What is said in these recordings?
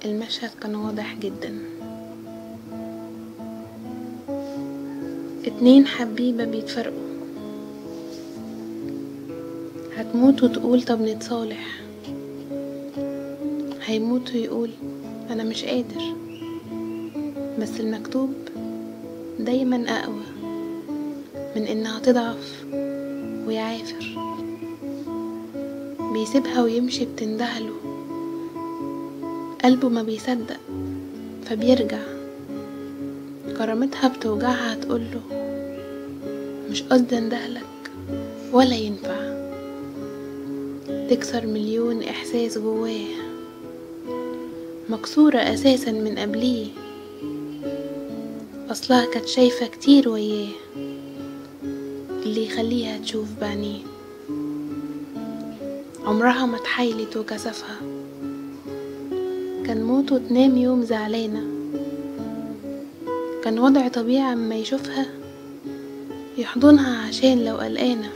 المشهد كان واضح جدا. 2 حبيبة بيتفرقوا، هتموت وتقول طب نتصالح، هيموت ويقول انا مش قادر. بس المكتوب دايما اقوى من انها تضعف ويعافر. بيسيبها ويمشي بتندهله، قلبه ما بيصدق فبيرجع. كرامتها بتوجعها تقوله مش قصدي اندهلك ولا ينفع. تكسر مليون احساس جواه، مكسورة اساسا من قبليه. اصلها كانت شايفة كتير وياه اللي يخليها تشوف بعينيه. عمرها ما اتحايلت وكسفها، كان موته تنام يوم زعلانة. كان وضع طبيعي اما يشوفها يحضنها عشان لو قلقانة.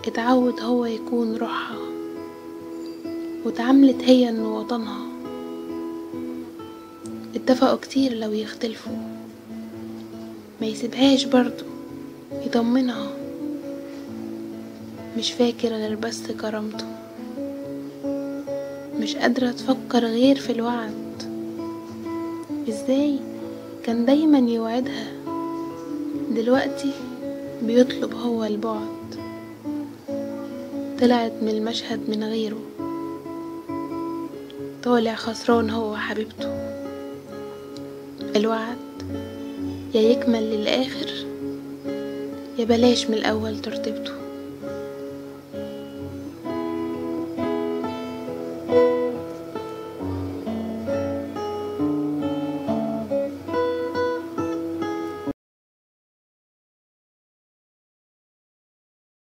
اتعود هو يكون روحها، واتعاملت هي انه وطنها. اتفقوا كتير لو يختلفوا ما يسيبهاش برضو يطمنها. مش فاكر غير بس كرامته، مش قادرة تفكر غير في الوعد. ازاي كان دايما يوعدها، دلوقتي بيطلب هو البعد. طلعت من المشهد من غيره، طالع خسران هو حبيبته. الوعد يا يكمل للآخر يا بلاش من الأول ترتبطه.